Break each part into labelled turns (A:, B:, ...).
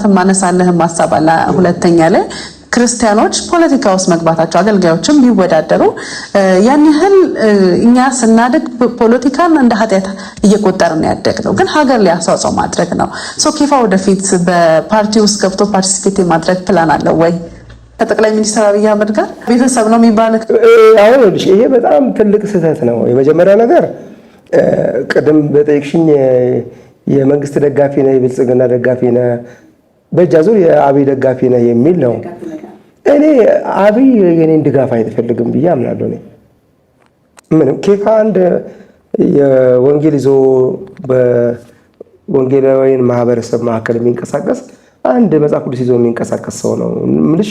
A: ምናልባትም ማነሳለህም ሐሳብ አለ ሁለተኛ ላይ ክርስቲያኖች ፖለቲካ ውስጥ መግባታቸው አገልጋዮችም ቢወዳደሩ ያን ያህል እኛ ስናድግ ፖለቲካን እንደ ኃጢአት እየቆጠርን ያደግነው ግን ሀገር ሊያሳውጸው ማድረግ ነው ኬፋ ወደፊት በፓርቲ ውስጥ ገብቶ ፓርቲሲፔት ማድረግ ፕላን አለው ወይ ከጠቅላይ ሚኒስትር አብይ አህመድ ጋር ቤተሰብ ነው የሚባለው
B: አሁን ይሄ በጣም ትልቅ ስህተት ነው የመጀመሪያ ነገር ቀደም በጠይቅሽኝ የመንግስት ደጋፊ ነው የብልጽግና ደጋፊ ነው በጃዙር የአብይ ደጋፊ ነው የሚል ነው እኔ አብይ የኔን ድጋፍ አይፈልግም ብዬ አምናለሁ ነው ምንም ኬፋ አንድ የወንጌል ይዞ በወንጌላዊን ማህበረሰብ ማዕከል የሚንቀሳቀስ አንድ መጽሐፍ ቅዱስ ይዞ የሚንቀሳቀስ ሰው ነው ምልሽ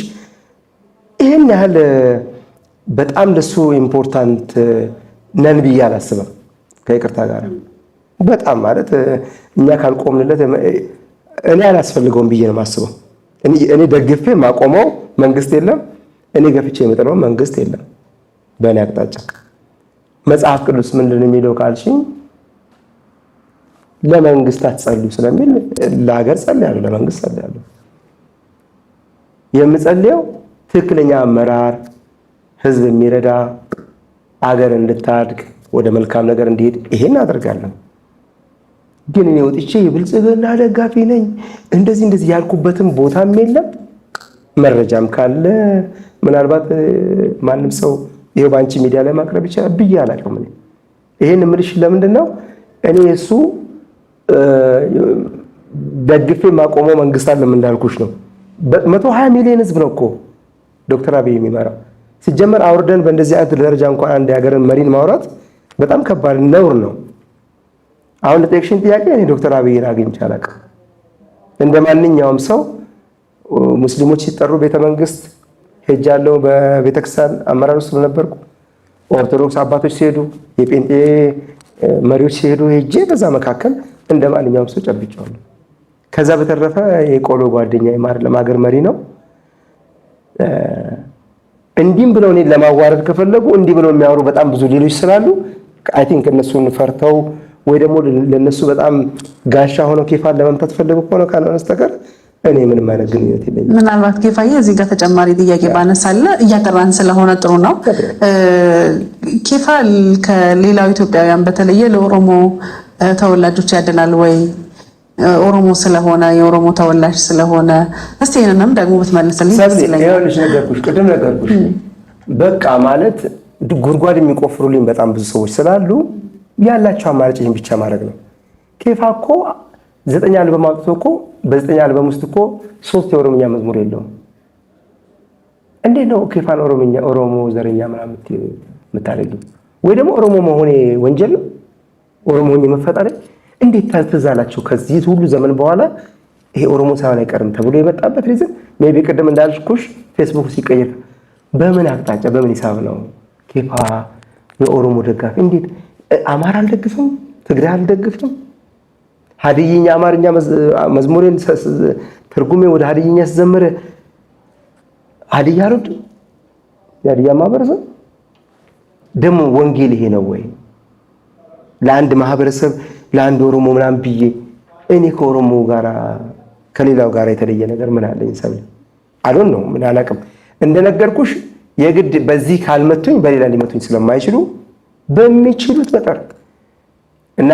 B: ይሄን ያህል በጣም ለሱ ኢምፖርታንት ነን ብዬ አላስብም ከይቅርታ ጋር በጣም ማለት እኛ ካልቆምንለት እኔ አላስፈልገውም ብዬ ነው ማስበው እኔ ደግፌ ማቆመው መንግስት የለም እኔ ገፍቼ የምጥለው መንግስት የለም በእኔ አቅጣጫ መጽሐፍ ቅዱስ ምንድነው የሚለው ካልሽኝ ለመንግስት አትጸልዩ ስለሚል ለሀገር ጸልያለሁ ለመንግስት ጸልያለሁ የምጸልየው ትክክለኛ አመራር ህዝብ የሚረዳ ሀገር እንድታድግ ወደ መልካም ነገር እንዲሄድ ይሄን አደርጋለሁ ግን እኔ ወጥቼ የብልጽግና ደጋፊ ነኝ እንደዚህ ያልኩበትም ቦታም የለም መረጃም ካለ ምናልባት ማንም ሰው ይሄ ባንቺ ሚዲያ ላይ ማቅረብ ይችላል ብዬ አላውቅም ይሄን ምልሽ ለምንድን ነው እኔ እሱ ደግፌ ማቆመው መንግስት አለም እንዳልኩሽ ነው 120 ሚሊዮን ህዝብ ነው እኮ ዶክተር አብይ የሚመራው ሲጀመር አውርደን በእንደዚህ አይነት ደረጃ እንኳን አንድ ሀገርን መሪን ማውራት በጣም ከባድ ነውር ነው አሁን ለጤክሽን ጥያቄ እኔ ዶክተር አብይን አግኝቼ አላውቅም እንደማንኛውም ሰው ሙስሊሞች ሲጠሩ ቤተመንግስት ሄጃለሁ በቤተክርስቲያን አመራር ውስጥ ነበርኩ ኦርቶዶክስ አባቶች ሲሄዱ የጴንጤ መሪዎች ሲሄዱ ሄጄ በዛ መካከል እንደማንኛውም ሰው ጨብጫለሁ ከዛ በተረፈ የቆሎ ጓደኛ ለማገር መሪ ነው እንዲም ብለው እኔ ለማዋረድ ከፈለጉ እንዲ ብለው የሚያወሩ በጣም ብዙ ሌሎች ስላሉ አይ ቲንክ እነሱን ፈርተው ወይ ደግሞ ለነሱ በጣም ጋሻ ሆነው ኬፋን ለመምታት ፈልገው ሆነ ካላስተቀር እኔ ምንም አይነት ግንኙነት የለኝም
A: ምናልባት ኬፋዬ እዚህ ጋር ተጨማሪ ጥያቄ ባነሳለ እያቀራን ስለሆነ ጥሩ ነው ኬፋ ከሌላው ኢትዮጵያውያን በተለየ ለኦሮሞ ተወላጆች ያደላል ወይ ኦሮሞ ስለሆነ የኦሮሞ ተወላጅ ስለሆነ እስቲ እነንም ደግሞ ብትመልስልኝ
B: ይኸውልሽ ቅድም ነገርኩሽ በቃ ማለት ጉድጓድ የሚቆፍሩልኝ በጣም ብዙ ሰዎች ስላሉ ያላቸው አማራጭ ይሄን ብቻ ማድረግ ነው ኬፋ እኮ 9 አልበም አውጥቶ እኮ በ9 አልበም ውስጥ እኮ 3 የኦሮምኛ መዝሙር የለውም እንዴት ነው ኬፋን ኦሮሞ ዘረኛ ምናምን የምታደርጊው ወይ ደግሞ ኦሮሞ መሆኔ ወንጀል ነው ኦሮሞ ሆኜ መፈጠር እንዴት ታልተዛላችሁ ከዚህ ሁሉ ዘመን በኋላ ይሄ ኦሮሞ ሳይሆን አይቀርም ተብሎ የመጣበት ሪዝን ሜቢ ቀደም እንዳልኩሽ ፌስቡክ ሲቀየር በምን አቅጣጫ በምን ሂሳብ ነው ኬፋ የኦሮሞ ደጋፊ እንዴት አማራ አልደግፍም ትግሬ አልደግፍም ሀዲይኛ አማርኛ መዝሙሬን ትርጉሜ ወደ ሀዲይኛ ሲዘመር ሀዲያ አሉት የሀዲያ ማህበረሰብ ደግሞ ወንጌል ይሄ ነው ወይ ለአንድ ማህበረሰብ ለአንድ ኦሮሞ ምናምን ብዬ እኔ ከኦሮሞ ጋራ ከሌላው ጋራ የተለየ ነገር ምን አለኝ ሰብል አዶን ነው ምን አላቅም እንደነገርኩሽ የግድ በዚህ ካልመቱኝ በሌላ ሊመቱኝ ስለማይችሉ በሚችሉት በጠር እና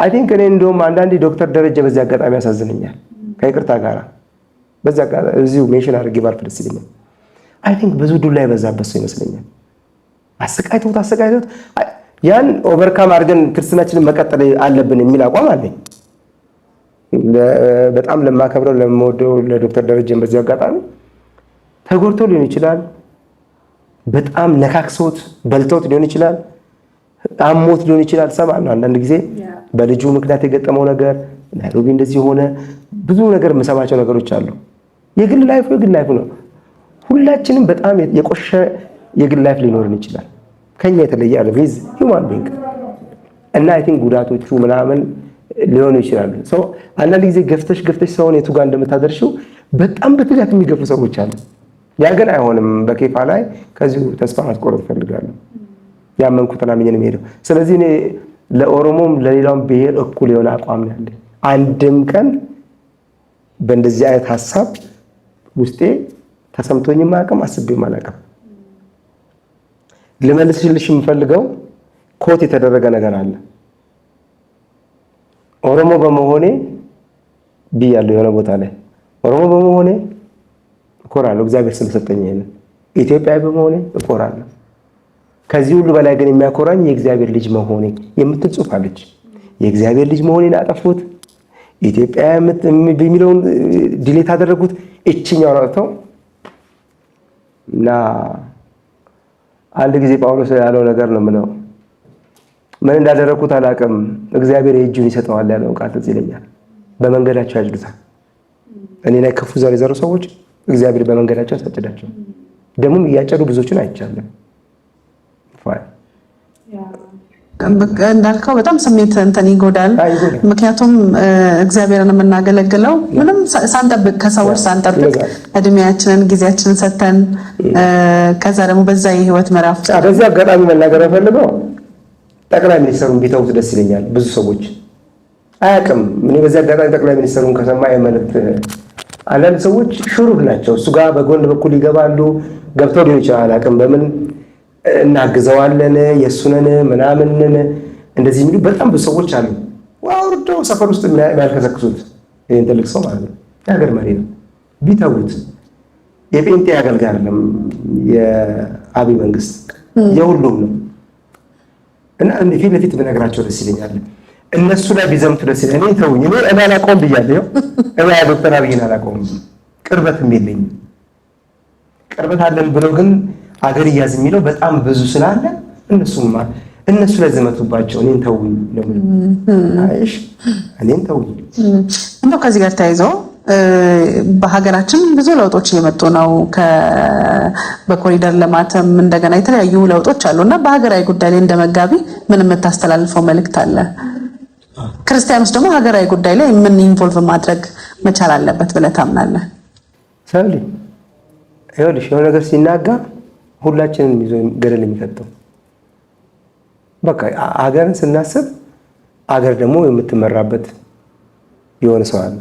B: አይ ቲንክ እኔ እንደውም አንዳንዴ ዶክተር ደረጀ በዚህ አጋጣሚ ያሳዝነኛል ከይቅርታ ጋራ በዚህ አጋጣሚ እዚሁ ሜንሽን አድርጌ ባልፍ ደስ ይለኛል አይ ቲንክ ብዙ ዱላ የበዛበት ሰው ይመስለኛል አሰቃይቶት ያን ኦቨርካም አድርገን ክርስትናችንን መቀጠል አለብን የሚል አቋም አለኝ በጣም ለማከብረው ለምወደው ለዶክተር ደረጀ በዚህ አጋጣሚ ተጎድቶ ሊሆን ይችላል በጣም ነካክሶት በልቶት ሊሆን ይችላል አሞት ሊሆን ይችላል ሰማና አንዳንድ ጊዜ በልጁ ምክንያት የገጠመው ነገር ናይሮቢ እንደዚህ ሆነ ብዙ ነገር መሰማቸው ነገሮች አሉ የግል ላይፍ ነው ሁላችንም በጣም የቆሸ የግል ላይፍ ሊኖርን ይችላል ከኛ የተለየ አለ ቪዝ ሂውማን ቢንግ እና አይ ቲንክ ጉዳቶቹ ምናምን ሊሆኑ ይችላሉ ሶ አንዳንድ ጊዜ ገፍተሽ ሰውን የቱ ጋር እንደምታደርሽው በጣም በትጋት የሚገፉ ሰዎች አሉ ያ ግን አይሆንም በኬፋ ላይ ከዚሁ ተስፋ ማስቆረጥ ፈልጋለሁ ያመንኩትና ምን ነው ስለዚህ እኔ ለኦሮሞም ለሌላውም ብሔር እኩል የሆነ አቋም ያለ አንድም ቀን በእንደዚህ አይነት ሐሳብ ውስጤ ተሰምቶኝ ማቀም አስቤ ማለቀም ልመልስልሽ የምፈልገው ኮት የተደረገ ነገር አለ። ኦሮሞ በመሆኔ ብያለሁ የሆነ ቦታ ላይ ኦሮሞ በመሆኔ እኮራለሁ፣ እግዚአብሔር ስለሰጠኝ ይሄን። ኢትዮጵያዊ በመሆኔ እኮራለሁ። ከዚህ ሁሉ በላይ ግን የሚያኮራኝ የእግዚአብሔር ልጅ መሆኔ የምትል ጽሑፍ አለች። የእግዚአብሔር ልጅ መሆኔን አጠፉት፣ ኢትዮጵያ በሚለውን ዲሌት አደረጉት። እቺኛው አውጥተው እና አንድ ጊዜ ጳውሎስ ያለው ነገር ነው ምነው ምን እንዳደረኩት አላውቅም፣ እግዚአብሔር የእጁን ይሰጠዋል ያለው ቃል ትዝ ይለኛል። በመንገዳቸው ያጭዱታል። እኔ ላይ ክፉ ዘር የዘሩ ሰዎች እግዚአብሔር በመንገዳቸው ያሳጭዳቸው። ደግሞም እያጨዱ ብዙዎችን አይቻልም።
A: እንዳልከው በጣም ስሜት እንትን ይጎዳል። ምክንያቱም እግዚአብሔርን የምናገለግለው ምንም ሳንጠብቅ ከሰዎች ሳንጠብቅ እድሜያችንን ጊዜያችንን ሰጥተን ከዛ ደግሞ በዛ የህይወት ምዕራፍ
B: በዚህ አጋጣሚ መናገር ፈልገው ጠቅላይ ሚኒስትሩን ቢተውት ደስ ይለኛል። ብዙ ሰዎች አያውቅም። እኔ በዚህ አጋጣሚ ጠቅላይ ሚኒስትሩን ከሰማ የመልእክት አንዳንድ ሰዎች ሽሩህ ናቸው። እሱ ጋር በጎን በኩል ይገባሉ። ገብተው ሊሆን ይችላል አላውቅም። በምን እናግዘዋለን የሱነን ምናምንን እንደዚህ የሚሉ በጣም ብዙ ሰዎች አሉ። ወርደው ሰፈር ውስጥ የሚያልከሰክሱት ይሄን ትልቅ ሰው ማለት ነው። የሀገር መሪ ነው። ቢተውት የጴንጤ አገልጋይ አይደለም። የአብይ መንግስት የሁሉም ነው እና ፊት ለፊት ብነግራቸው ደስ ይለኛል። እነሱ ላይ ቢዘምቱ ደስ ይለኛል። እኔ ተውኝ፣ እኔ አላውቀውም ብያለሁ። እኔ ዶክተር አብይን አላውቀውም፣ ቅርበትም የለኝም። ቅርበት አለን ብሎ ግን አገር ይያዝ የሚለው በጣም ብዙ ስላለ እነሱ ላይ ዘመቱባቸው። እኔን ተውኝ ነው አይሽ፣ እኔን ተውኝ።
A: እንደው ከዚህ ጋር ተያይዞ በሀገራችን ብዙ ለውጦች እየመጡ ነው። በኮሪደር ልማትም እንደገና የተለያዩ ለውጦች አሉና በሀገራዊ ጉዳይ ላይ እንደመጋቢ ምን የምታስተላልፈው መልእክት አለ? ክርስቲያኖች ደግሞ ሀገራዊ ጉዳይ ላይ ምን ኢንቮልቭ ማድረግ መቻል አለበት ብለህ ታምናለህ?
B: ሰብሊ ይኸውልሽ የሆነ ነገር ሲናጋ ሁላችንም ይዞ ገደል የሚከተው በቃ ሀገርን ስናስብ ሀገር ደግሞ የምትመራበት የሆነ ሰው አለ።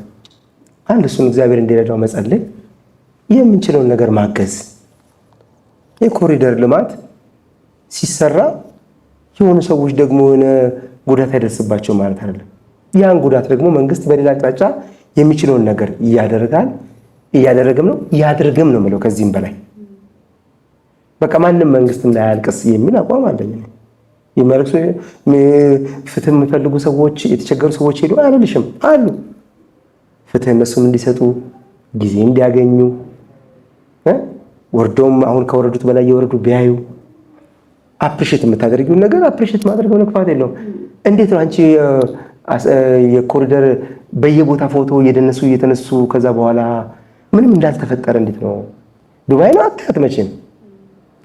B: አንድ እሱን እግዚአብሔር እንዲረዳው መጸለይ፣ የምንችለውን ነገር ማገዝ። የኮሪደር ልማት ሲሰራ የሆኑ ሰዎች ደግሞ የሆነ ጉዳት አይደርስባቸው ማለት አይደለም። ያን ጉዳት ደግሞ መንግስት በሌላ አቅጣጫ የሚችለውን ነገር እያደረገም ነው የምለው። ከዚህም በላይ በቃ ማንም መንግስት እንዳያልቅስ የሚል አቋም አለኝ። የሚያለቅሱ ፍትህ የሚፈልጉ ሰዎች፣ የተቸገሩ ሰዎች ሄዱ አይደልሽም አሉ። ፍትህ እነሱም እንዲሰጡ ጊዜ እንዲያገኙ ወርዶም አሁን ከወረዱት በላይ የወረዱ ቢያዩ አፕሪሼት የምታደርጊውን ነገር አፕሪሼት ማድረግ ነው፣ ክፋት የለውም። እንዴት ነው አንቺ የኮሪደር በየቦታ ፎቶ እየተነሱ ከዛ በኋላ ምንም እንዳልተፈጠረ እንዴት ነው? ዱባይ ነው አታያት መቼም።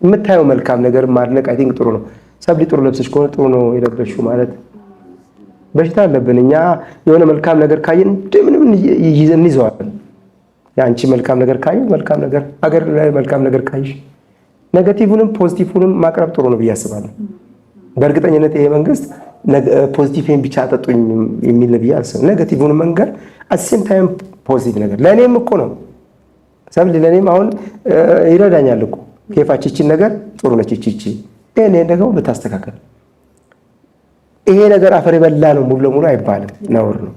B: የምታየው መልካም ነገር ማድነቅ አይ ቲንክ ጥሩ ነው። ሰብሊ ጥሩ ለብሰሽ ከሆነ ጥሩ ነው የለበሽው ማለት በሽታ አለብን እኛ። የሆነ መልካም ነገር ካየን ምንም እንይዘዋለን። ያንቺ መልካም ነገር ካየን መልካም ነገር ሀገር ላይ መልካም ነገር ካይሽ ኔጋቲቭንም ፖዚቲቭንም ማቅረብ ጥሩ ነው ብዬ አስባለሁ። በእርግጠኝነት ይሄ መንግስት ፖዚቲቭን ብቻ አጠጡኝ የሚል ነው ብዬ አልሰብም። ኔጋቲቭንም መንገር አሴም ታይም ፖዚቲቭ ነገር ለእኔም እኮ ነው ሰብሊ፣ ለእኔም አሁን ይረዳኛል እኮ ከፋችቺን ነገር ጥሩ ነች እቺ እኔ ደግሞ ብታስተካከል ይሄ ነገር አፈር የበላ ነው ሙሉ ለሙሉ አይባልም፣ ነውር ነው።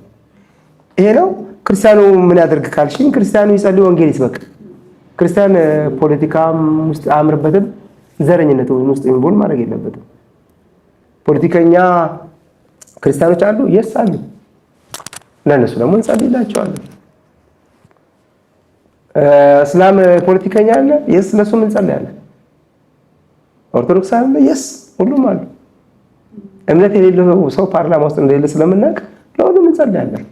B: ይሄ ነው ክርስቲያኑ ምን ያደርግ ካልሽኝ፣ ክርስቲያኑ ይጸልይ፣ ወንጌል ይስበክ። ክርስቲያን ፖለቲካም ውስጥ አያምርበትም፣ ዘረኝነት ውስጥ ኢንቮልቭ ማድረግ የለበትም። ፖለቲከኛ ክርስቲያኖች አሉ፣ የስ አሉ፣ ለነሱ ደግሞ እንጸልይላቸዋለን። እስላም ፖለቲከኛ አለ፣ የስ ለሱም እንጸልያለን። ኦርቶዶክስ አለ፣ የስ ሁሉም አሉ። እምነት የሌለው ሰው ፓርላማ ውስጥ እንደሌለ ስለምናውቅ ለሁሉም እንጸልያለን።